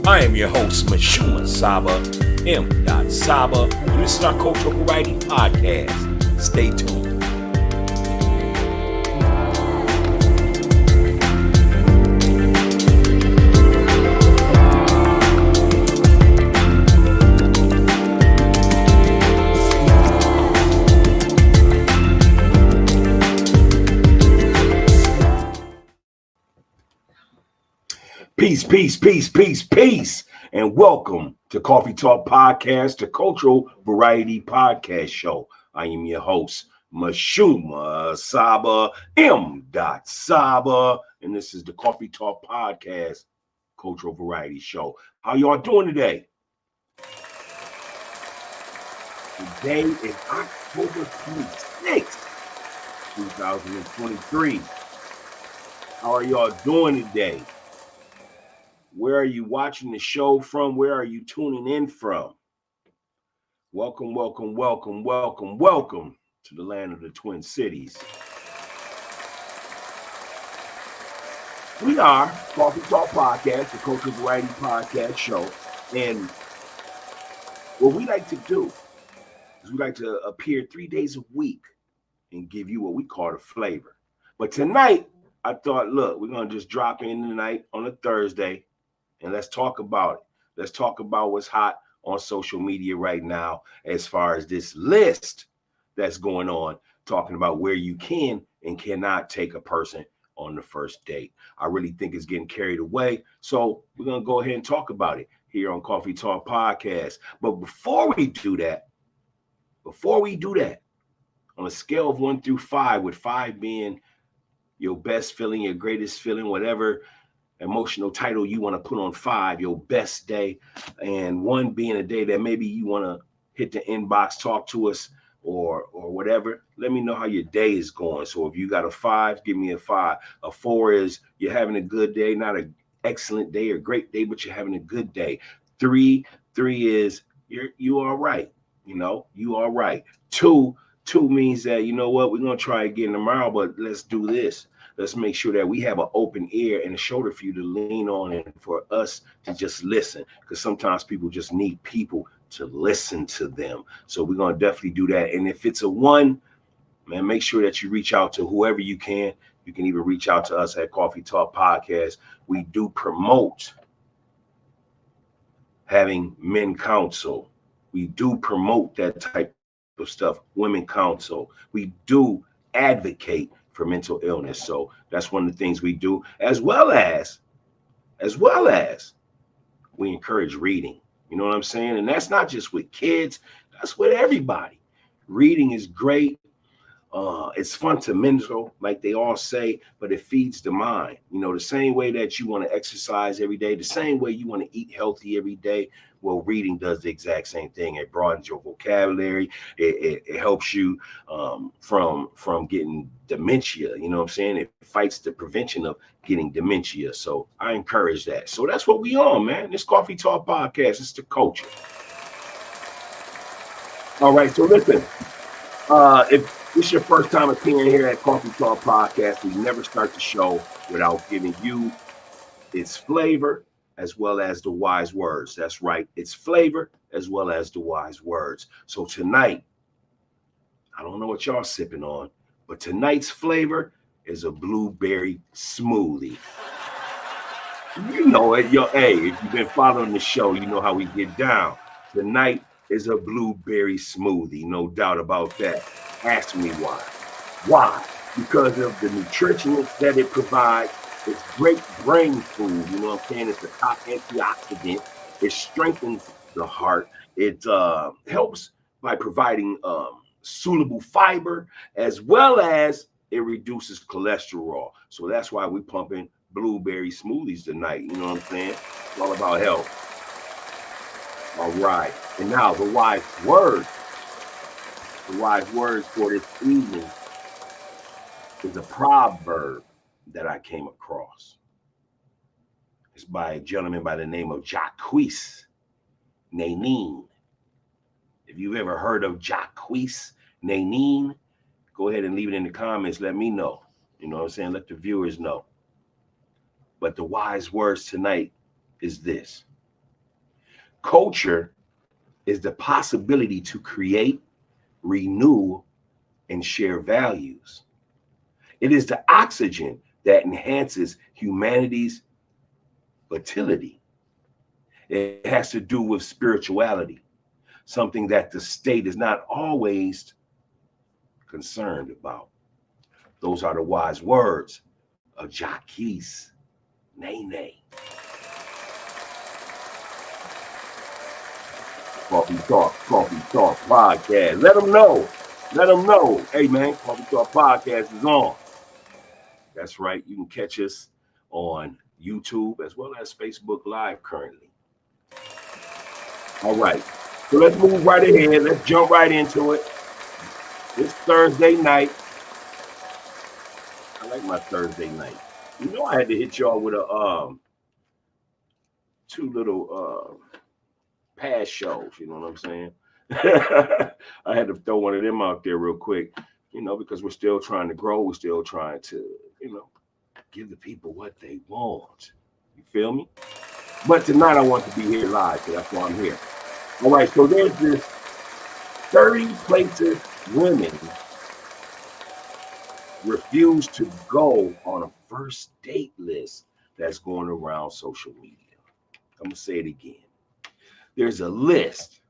I am your host, Mashuma Saba, M. Saba, and this is our Cultural Variety Podcast. Stay tuned. Peace, and welcome to Coffee Talk Podcast, the Cultural Variety Podcast Show. I am your host, Mashuma Saba, M. Saba, and this is the Coffee Talk Podcast, Cultural Variety Show. How y'all doing today? Today is October 26th, 2023. How are y'all doing today? Where are you watching the show from? Where are you tuning in from? Welcome to the land of the Twin Cities. We are Coffee Talk Podcast, the Cultural Variety Podcast Show. And what we like to do is we like to appear 3 days a week and give you what we call the flavor. But tonight, I thought, look, we're going to just drop in tonight on a Thursday. And let's talk about it. Let's talk about what's hot on social media right now as far as this list that's going on, talking about where you can and cannot take a person on the first date. I really think it's getting carried away. So we're going to go ahead and talk about it here on Coffee Talk Podcast. But before we do that, on a scale of 1 through 5, with 5 being your best feeling, your greatest feeling, whatever emotional title you want to put on 5, your best day, and 1 being a day that maybe you want to hit the inbox, talk to us or whatever. Let me know how your day is going. So if you got a 5, give me a 5. A 4 is you're having a good day, not an excellent day or great day, but you're having a good day. 3 is you all right. You all right. 2 means that, you know what, we're going to try again tomorrow, but let's do this. Let's make sure that we have an open ear and a shoulder for you to lean on and for us to just listen, because sometimes people just need people to listen to them. So we're going to definitely do that. And if it's a 1, man, make sure that you reach out to whoever you can. You can even reach out to us at Coffee Talk Podcast. We do promote having men counsel. We do promote that type of stuff, women counsel. We do advocate for mental illness. So that's one of the things we do, as well as we encourage reading. You know what I'm saying? And that's not just with kids, that's with everybody. Reading is great. It's fundamental, like they all say, but it feeds the mind. The same way that you want to exercise every day, the same way you want to eat healthy every day. Well, reading does the exact same thing. It broadens your vocabulary. It helps you from getting dementia. You know what I'm saying? It fights the prevention of getting dementia. So I encourage that. So that's what we on, man. This Coffee Talk Podcast, it's the culture. All right, so listen, if this is your first time appearing here at Coffee Talk Podcast, we never start the show without giving you its flavor as well as the wise words. That's right. It's flavor as well as the wise words. So tonight, I don't know what y'all sipping on, but tonight's flavor is a blueberry smoothie. You know it. Hey, if you've been following the show, you know how we get down. Tonight is a blueberry smoothie. No doubt about that. Ask me why. Why? Because of the nutritionals that it provides. It's great brain food. You know what I'm saying? It's a top antioxidant. It strengthens the heart. It helps by providing soluble fiber, as well as it reduces cholesterol. So that's why we're pumping blueberry smoothies tonight. You know what I'm saying? It's all about health. All right. And now the wise word. The wise words for this evening is a proverb that I came across. It's by a gentleman by the name of Jacques Nénine. If you've ever heard of Jacques Nénine, go ahead and leave it in the comments. Let me know. You know what I'm saying? Let the viewers know. But the wise words tonight is this. Culture is the possibility to create, renew, and share values. It is the oxygen that enhances humanity's vitality. It has to do with spirituality, something that the state is not always concerned about. Those are the wise words of Jacques Nene. Coffee Talk Podcast. Let them know. Let them know. Hey, man, Coffee Talk Podcast is on. That's right. You can catch us on YouTube as well as Facebook Live currently. All right. So let's move right ahead. Let's jump right into it. It's Thursday night. I like my Thursday night. You know, I had to hit y'all with a two little past shows. You know what I'm saying? I had to throw one of them out there real quick, you know, because we're still trying to grow. We're still trying to, you know, give the people what they want. You feel me? But tonight I want to be here live, so that's why I'm here. All right, so there's this 30 places women refuse to go on a first date list that's going around social media. I'm going to say it again. There's a list,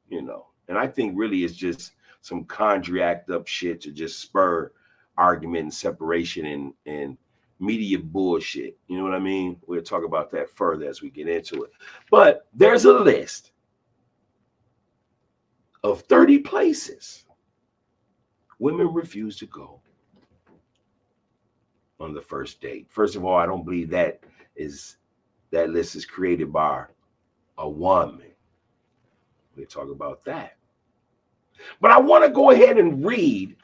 you know, and I think really it's just some contract up shit to just spur argument and separation and media bullshit. You know what I mean? We'll talk about that further as we get into it. But there's a list of 30 places women refuse to go on the first date. First of all, I don't believe that list is created by a woman. We'll talk about that. But I want to go ahead and read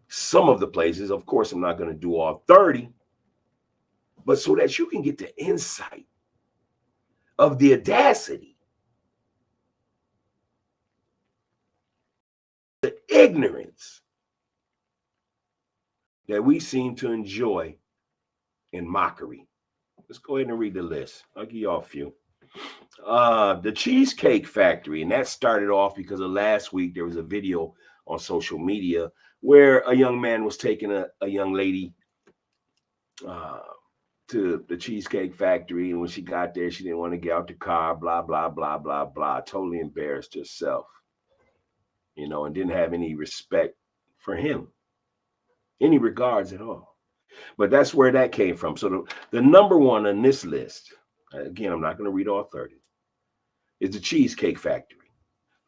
some of the places. Of course, I'm not going to do all 30, but so that you can get the insight of the audacity, the ignorance that we seem to enjoy in mockery. Let's go ahead and read the list. I'll give y'all a few. The Cheesecake Factory, and that started off because of last week. There was a video on social media where a young man was taking a young lady to the Cheesecake Factory, and when she got there, she didn't want to get out the car, blah, blah, blah, blah, blah, totally embarrassed herself, you know, and didn't have any respect for him, any regards at all. But that's where that came from. So the number one on this list, again, I'm not going to read all 30, is the Cheesecake Factory,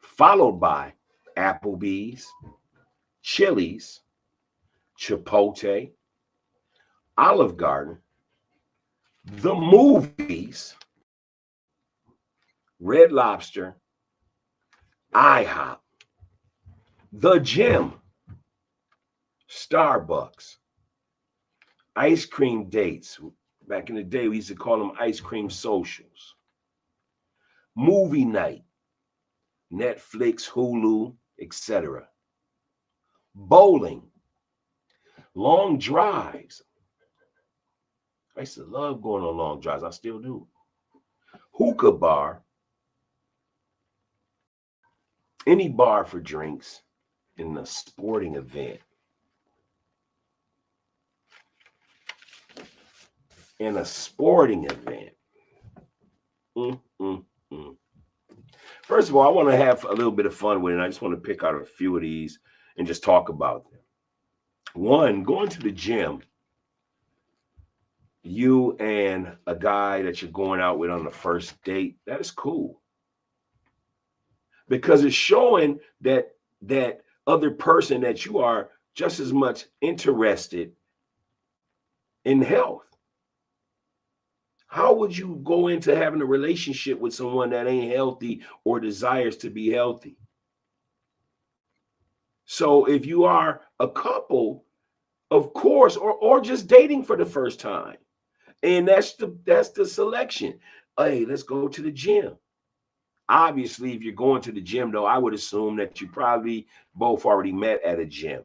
followed by Applebee's, Chili's, Chipotle, Olive Garden, the movies, Red Lobster, IHOP, the gym, Starbucks, ice cream dates. Back in the day, we used to call them ice cream socials. Movie night, Netflix, Hulu, etc. Bowling, long drives. I used to love going on long drives. I still do. Hookah bar, any bar for drinks in a sporting event. In a sporting event. First of all, I want to have a little bit of fun with it. I just want to pick out a few of these and just talk about them. One, going to the gym. You and a guy that you're going out with on the first date, that is cool. Because it's showing that other person that you are just as much interested in health. How would you go into having a relationship with someone that ain't healthy or desires to be healthy? So if you are a couple, of course, or just dating for the first time, and that's the selection. Hey, let's go to the gym. Obviously, if you're going to the gym, though, I would assume that you probably both already met at a gym.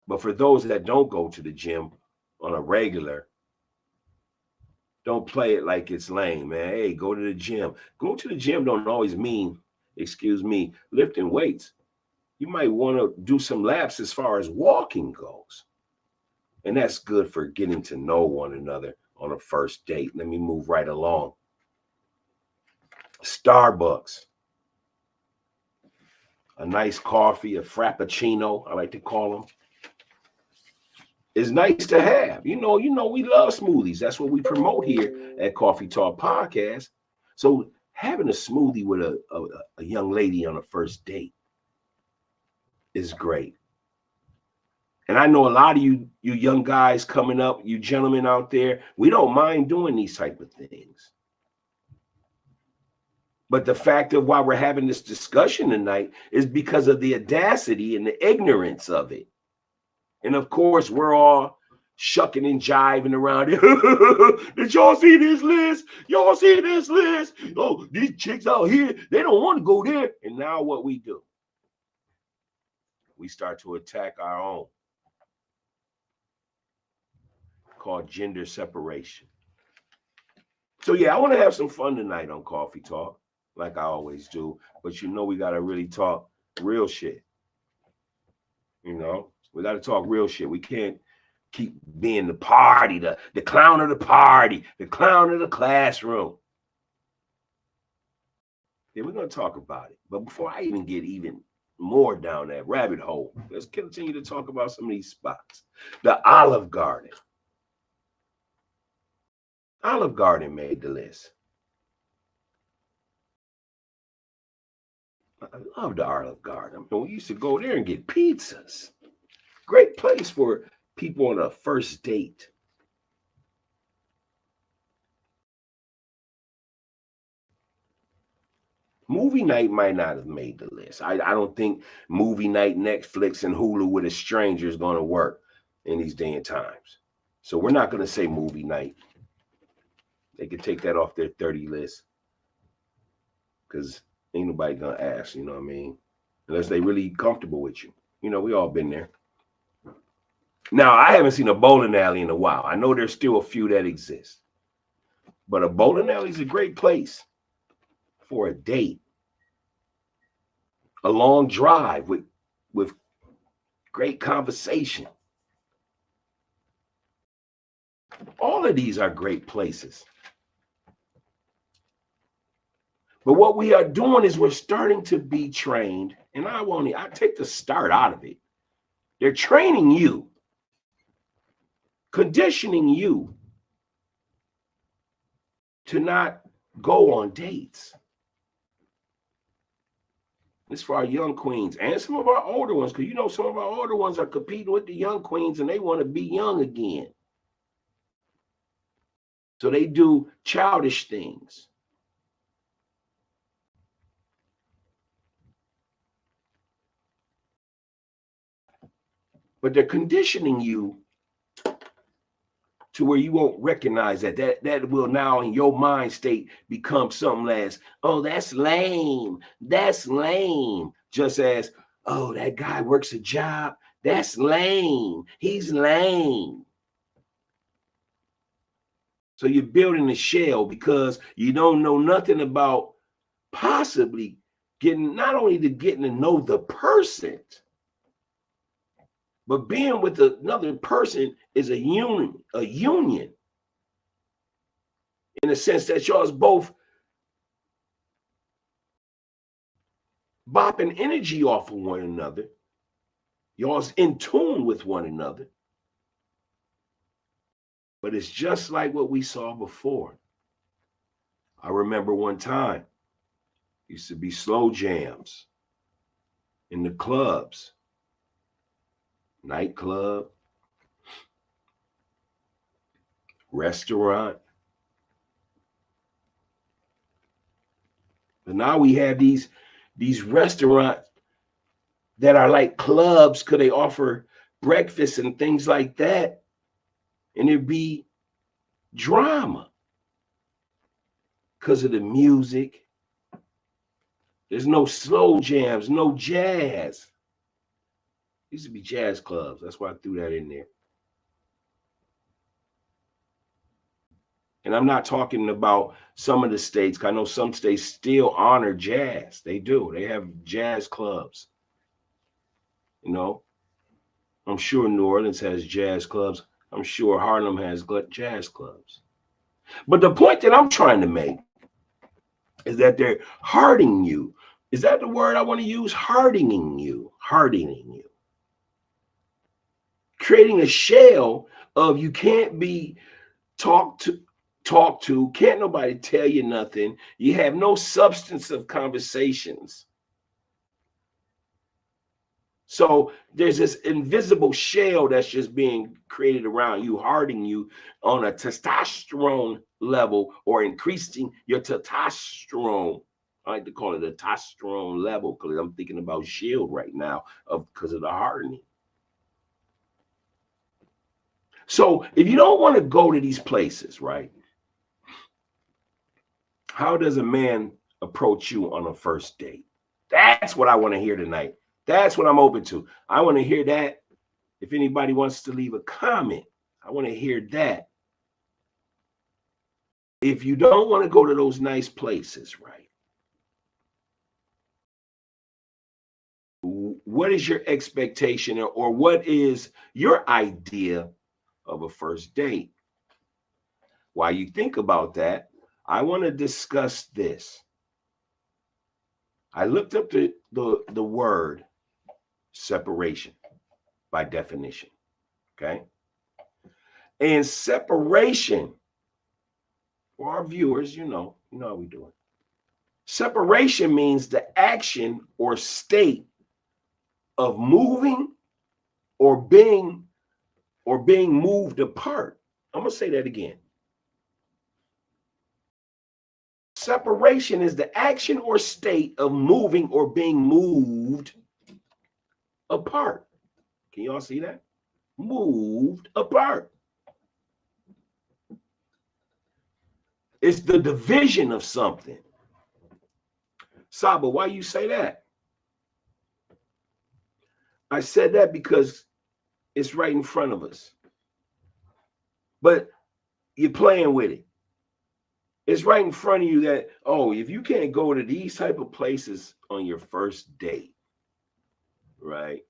But for those that don't go to the gym on a regular, Don't play it like it's lame, man. Hey, go to the gym. Go to the gym don't always mean, excuse me, lifting weights. You might want to do some laps as far as walking goes. And that's good for getting to know one another on a first date. Let me move right along. Starbucks. A nice coffee, a frappuccino, I like to call them, is nice to have. You know, we love smoothies. That's what we promote here at Coffee Talk Podcast. So having a smoothie with a young lady on a first date is great. And I know a lot of you young guys coming up, you gentlemen out there, we don't mind doing these type of things. But the fact of why we're having this discussion tonight is because of the audacity and the ignorance of it. And of course, we're all shucking and jiving around it. Did y'all see this list? Y'all see this list? Oh, these chicks out here, they don't want to go there. And now what we do? We start to attack our own, called gender separation. So yeah, I want to have some fun tonight on Coffee Talk, like I always do. But you know we got to really talk real shit. You know, we got to talk real shit. We can't keep being the party, the clown of the party, the clown of the classroom. Yeah, we're going to talk about it. But before I even get even more down that rabbit hole, let's continue to talk about some of these spots. The Olive Garden. Olive Garden made the list. I love the Olive Garden. I mean, we used to go there and get pizzas. Great place for people on a first date. Movie night might not have made the list. I don't think movie night, Netflix, and Hulu with a stranger is going to work in these day and times. So we're not going to say movie night. They could take that off their 30 list because ain't nobody going to ask, you know what I mean? Unless they really comfortable with you. You know, we all been there. Now, I haven't seen a bowling alley in a while. I know there's still a few that exist. But a bowling alley is a great place for a date. A long drive with great conversation. All of these are great places. But what we are doing is we're starting to be trained, and I take the start out of it. They're training you, conditioning you to not go on dates. It's for our young queens and some of our older ones, because you know some of our older ones are competing with the young queens and they want to be young again. So they do childish things. But they're conditioning you to where you won't recognize that will now in your mind state become something as, oh, that's lame. That's lame. Just as, oh, that guy works a job. That's lame. He's lame. So you're building a shell because you don't know nothing about possibly getting to know the person, but being with another person is a union in the sense that y'all's both bopping energy off of one another. Y'all's in tune with one another. But it's just like what we saw before. I remember one time, used to be slow jams in the clubs, nightclub, restaurant. But now we have these restaurants that are like clubs because they offer breakfast and things like that. And it'd be drama because of the music. There's no slow jams, no jazz. Used to be jazz clubs. That's why I threw that in there. And I'm not talking about some of the states. I know some states still honor jazz. They do. They have jazz clubs. You know, I'm sure New Orleans has jazz clubs. I'm sure Harlem has jazz clubs. But the point that I'm trying to make is that they're hardening you. Is that the word I want to use? Hardening you. Hardening you. Creating a shell of you can't be talked to, can't nobody tell you nothing. You have no substance of conversations. So there's this invisible shell that's just being created around you, hardening you on a testosterone level or increasing your testosterone. I like to call it a testosterone level because I'm thinking about shield right now because of the hardening. So if you don't want to go to these places, right? How does a man approach you on a first date? That's what I want to hear tonight. That's what I'm open to. I want to hear that. If anybody wants to leave a comment, I want to hear that. If you don't want to go to those nice places, right? What is your expectation or what is your idea of a first date? While you think about that, I want to discuss this. I looked up the word separation by definition, okay? And separation, for our viewers, you know how we do it. Separation means the action or state of moving or being moved apart. I'm gonna say that again. Separation is the action or state of moving or being moved apart. Can y'all see that? Moved apart. It's the division of something. Saba, why you say that? I said that because it's right in front of us. But you're playing with it. It's right in front of you that, oh, if you can't go to these type of places on your first date, right?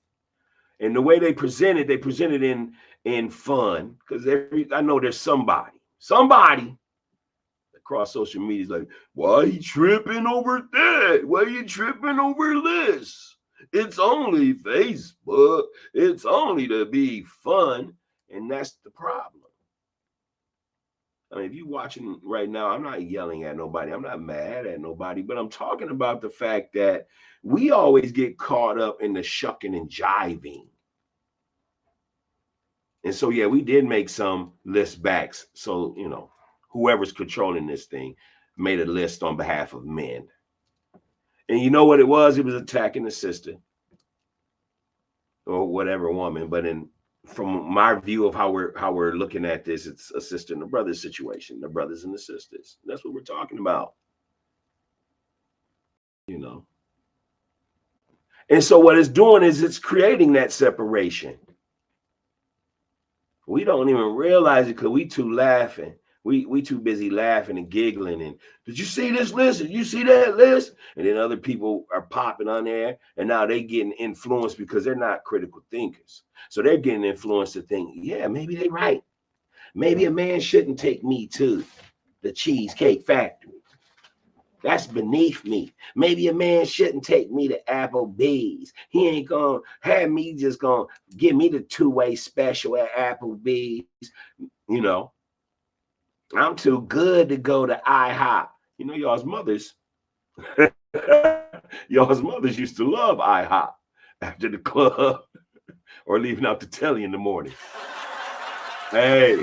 And the way they present it in fun, because I know there's somebody across social media is like, why are you tripping over that? Why are you tripping over this? It's only Facebook. It's only to be fun. And that's the problem. I mean, if you're watching right now, I'm not yelling at nobody. I'm not mad at nobody, but I'm talking about the fact that we always get caught up in the shucking and jiving. And so, yeah, we did make some list backs. So, whoever's controlling this thing made a list on behalf of men. And you know what it was? It was attacking the sister or whatever woman. But from my view of how we're looking at this, it's a sister and a brother situation, the brothers and the sisters. That's what we're talking about. And so what it's doing is it's creating that separation. We don't even realize it because we too laughing. We too busy laughing and giggling. And did you see this list? Did you see that list? And then other people are popping on there, and now they getting influenced because they're not critical thinkers. So they're getting influenced to think, yeah, maybe they're right. Maybe a man shouldn't take me to the Cheesecake Factory. That's beneath me. Maybe a man shouldn't take me to Applebee's. He ain't gonna have me just gonna give me the two-way special at Applebee's. I'm too good to go to IHOP. Y'all's mothers. Y'all's mothers used to love IHOP after the club or leaving out the telly in the morning. Hey,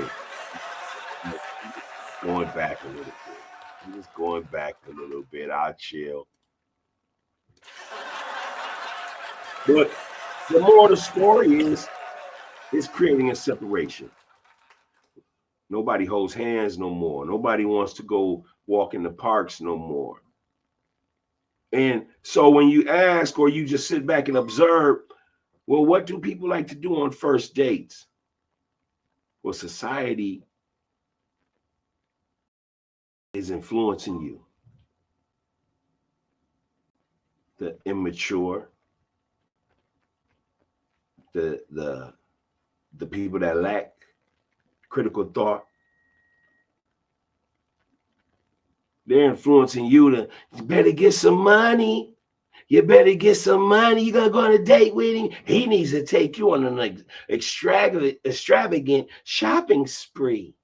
going back a little bit. I'm just going back a little bit. I'll chill. But the more the story is, it's creating a separation. Nobody holds hands no more. Nobody wants to go walk in the parks no more. And so when you ask or you just sit back and observe, well, what do people like to do on first dates? Well, society is influencing you. The immature, the people that lack critical thought, they're influencing you to, you better get some money. You better get some money. You're going to go on a date with him. He needs to take you on an extravagant shopping spree.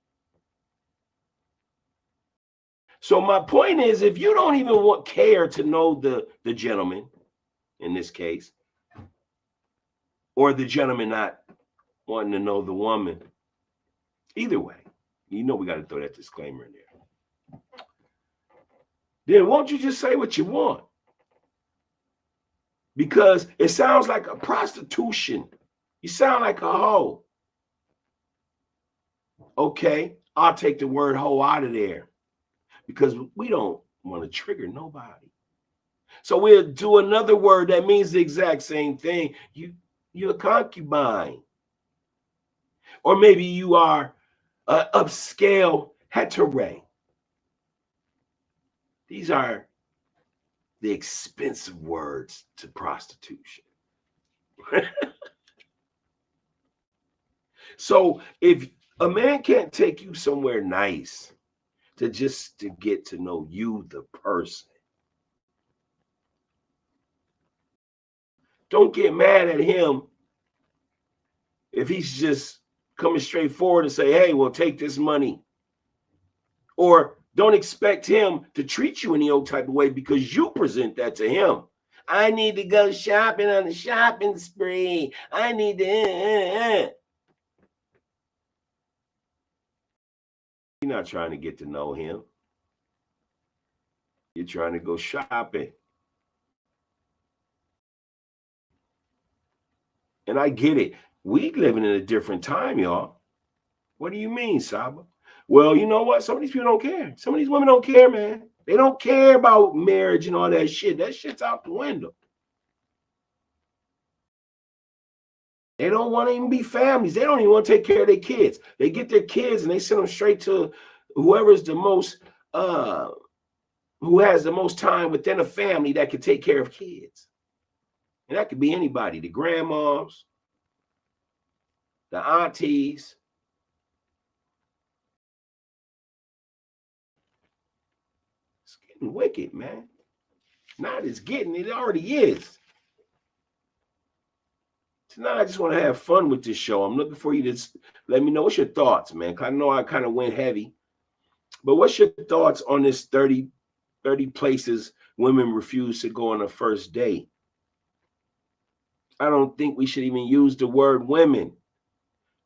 So my point is, if you don't even care to know the gentleman, in this case, or the gentleman not wanting to know the woman, either way, we got to throw that disclaimer in there. Then won't you just say what you want? Because it sounds like a prostitution. You sound like a hoe. Okay, I'll take the word hoe out of there because we don't want to trigger nobody. So we'll do another word that means the exact same thing. You're a concubine. Or maybe you are an upscale hetero. These are the expensive words to prostitution. So if a man can't take you somewhere nice to get to know you, the person, don't get mad at him if he's just coming straight forward and say, hey, well, take this money. Or don't expect him to treat you any old type of way because you present that to him. I need to go shopping on a shopping spree. I need to. You're not trying to get to know him. You're trying to go shopping. And I get it. We living in a different time, y'all. What do you mean, Saba? Well, you know what? Some of these people don't care. Some of these women don't care, man. They don't care about marriage and all that shit. That shit's out the window. They don't want to even be families. They don't even want to take care of their kids. They get their kids and they send them straight to whoever's the most, who has the most time within a family that can take care of kids. And that could be anybody, the grandmas, the aunties. It's getting wicked, man. Not it's getting, it already is. Tonight, I just want to have fun with this show. I'm looking for you to let me know what's your thoughts, man. I know I kind of went heavy, but what's your thoughts on this 30 places women refuse to go on a first date? I don't think we should even use the word women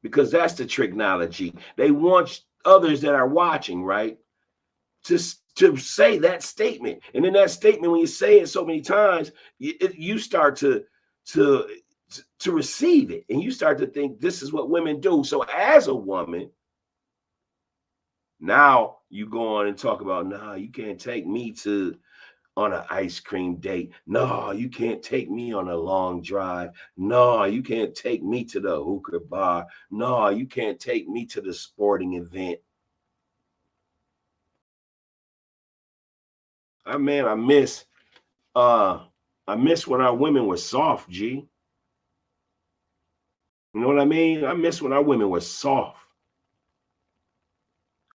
because that's the technology. They want others that are watching, right, to say that statement. And in that statement, when you say it so many times, you start to receive it. And you start to think this is what women do. So as a woman, now you go on and talk about, nah, you can't take me on an ice cream date. No, you can't take me on a long drive. No, you can't take me to the hookah bar. No, you can't take me to the sporting event. I miss when our women were soft, G. You know what I mean? I miss when our women were soft.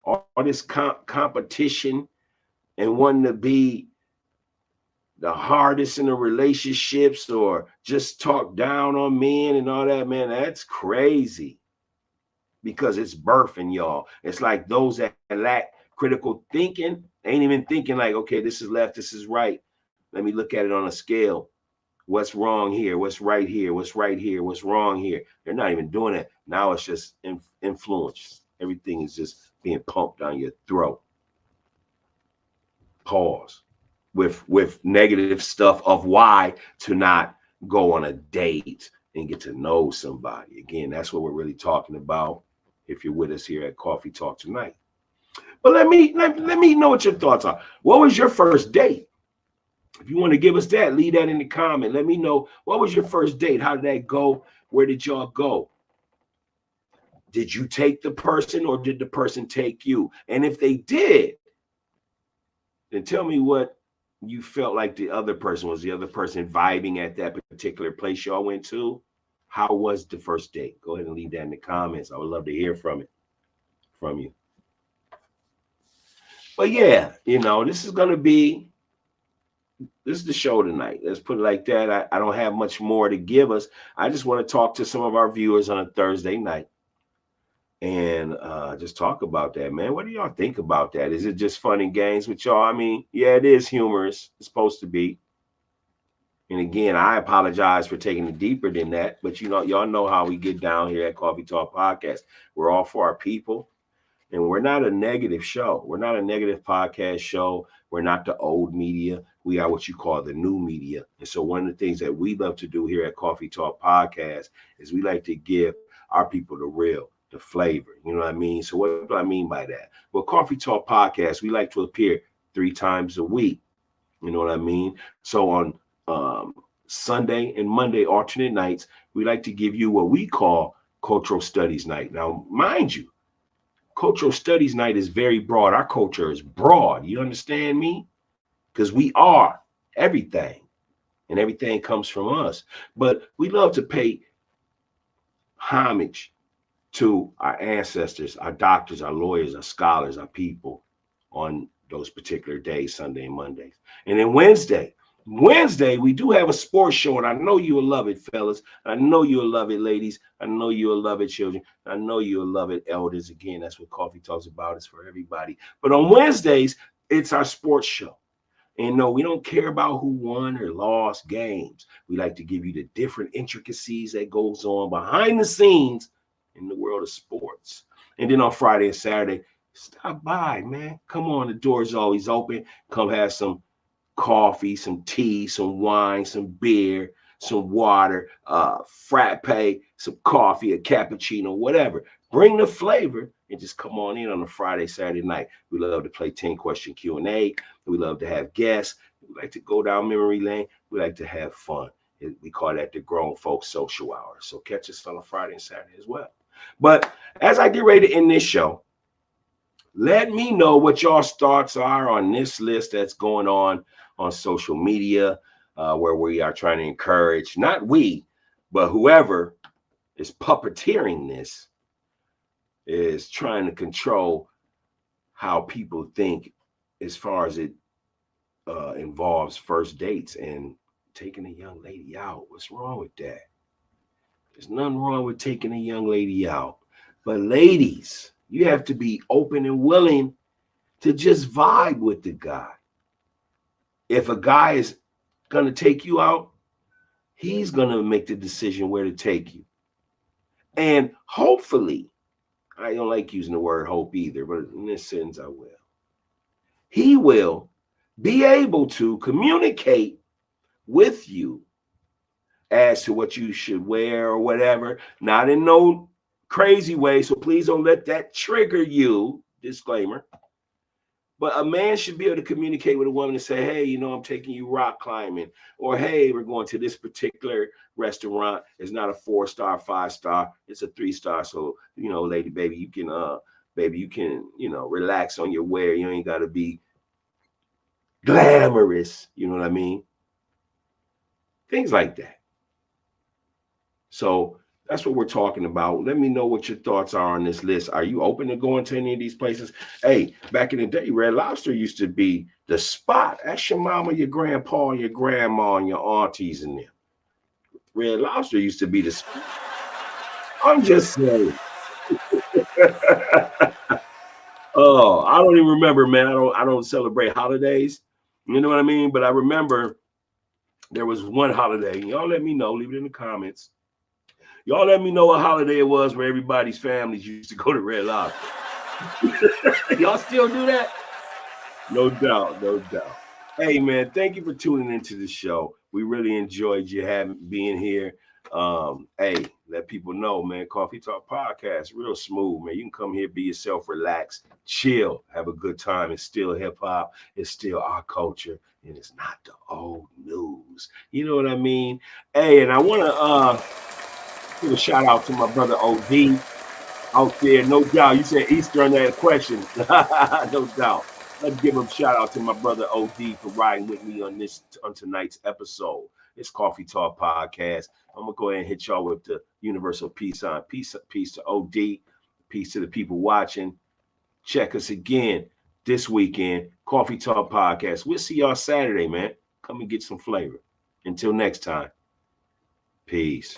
All this competition and wanting to be the hardest in the relationships or just talk down on men and all that, man, that's crazy because it's birthing y'all. It's like those that lack critical thinking ain't even thinking like, okay, this is left, this is right. Let me look at it on a scale. What's wrong here? What's right here? What's right here? What's wrong here? They're not even doing it. Now it's just influence. Everything is just being pumped down your throat. Pause. With negative stuff of why to not go on a date and get to know somebody. Again, that's what we're really talking about if you're with us here at Coffee Talk tonight. But let me know what your thoughts are. What was your first date? If you want to give us that, leave that in the comment. Let me know, what was your first date? How did that go? Where did y'all go? Did you take the person or did the person take you? And if they did, then tell me what you felt like the other person was. The other person vibing at that particular place y'all went to? How was the first date? Go ahead and leave that in the comments. I would love to hear from you. But yeah, this is the show tonight. Let's put it like that. I don't have much more to give us. I just want to talk to some of our viewers on a Thursday night and just talk about that, man. What do y'all think about that? Is it just fun and games with y'all? I mean, yeah, it is humorous. It's supposed to be. And again, I apologize for taking it deeper than that, but y'all know how we get down here at Coffee Talk Podcast. We're all for our people, and we're not a negative show. We're not a negative podcast show. We're not the old media. We are what you call the new media. And so one of the things that we love to do here at Coffee Talk Podcast is we like to give our people the real, the flavor. You know what I mean? So what do I mean by that? Well, Coffee Talk Podcast, we like to appear 3 times a week. You know what I mean? So on Sunday and Monday alternate nights, we like to give you what we call Cultural Studies Night. Now, mind you, Cultural Studies Night is very broad. Our culture is broad. You understand me? Because we are everything, and everything comes from us. But we love to pay homage to our ancestors, our doctors, our lawyers, our scholars, our people on those particular days, Sunday and Mondays. And then Wednesday, we do have a sports show, and I know you'll love it, fellas. I know you'll love it, ladies. I know you'll love it, children. I know you'll love it, elders. Again, that's what Coffee Talks about. It's for everybody. But on Wednesdays, it's our sports show. And no, we don't care about who won or lost games. We like to give you the different intricacies that goes on behind the scenes in the world of sports. And then on Friday and Saturday, stop by, man. Come on, the door's always open. Come have some coffee, some tea, some wine, some beer, some water, frappe, some coffee, a cappuccino, whatever. Bring the flavor and just come on in on a Friday, Saturday night. We love to play 10-question Q&A. We love to have guests. We like to go down memory lane. We like to have fun. We call that the grown folks social hour. So catch us on a Friday and Saturday as well. But as I get ready to end this show, let me know what y'all's thoughts are on this list that's going on social media, where we are trying to encourage, not we, but whoever is puppeteering this is trying to control how people think as far as it involves first dates and taking a young lady out. What's wrong with that? There's nothing wrong with taking a young lady out. But ladies, you have to be open and willing to just vibe with the guy. If a guy is going to take you out, he's going to make the decision where to take you. And hopefully, I don't like using the word hope either, but in this sense, I will. He will be able to communicate with you as to what you should wear or whatever, not in no crazy way. So please don't let that trigger you. Disclaimer. But a man should be able to communicate with a woman and say, hey, I'm taking you rock climbing. Or, hey, we're going to this particular restaurant. It's not a 4-star, 5-star. It's a 3-star. So, lady, baby, you can, relax on your wear. You ain't got to be glamorous. You know what I mean? Things like that. So that's what we're talking about. Let me know what your thoughts are on this list. Are you open to going to any of these places? Hey, back in the day, Red Lobster used to be the spot. Ask your mama, your grandpa, your grandma, and your aunties in there. Red Lobster used to be the spot. I'm just saying. Oh, I don't even remember, man. I don't celebrate holidays. You know what I mean? But I remember there was one holiday. Y'all let me know. Leave it in the comments. Y'all let me know what holiday it was where everybody's families used to go to Red Lobster. Y'all still do that? No doubt, no doubt. Hey, man, thank you for tuning into the show. We really enjoyed you being here. Hey, let people know, man, Coffee Talk Podcast, real smooth, man. You can come here, be yourself, relax, chill, have a good time. It's still hip-hop. It's still our culture, and it's not the old news. You know what I mean? Hey, and I want to give a shout out to my brother OD out there. No doubt. You said Easter on that question. No doubt. Let's give a shout out to my brother OD for riding with me on tonight's episode. It's Coffee Talk Podcast. I'm gonna go ahead and hit y'all with the universal peace sign. Peace to OD. Peace to the people watching. Check us again this weekend. Coffee Talk Podcast. We'll see y'all Saturday, man. Come and get some flavor. Until next time. Peace.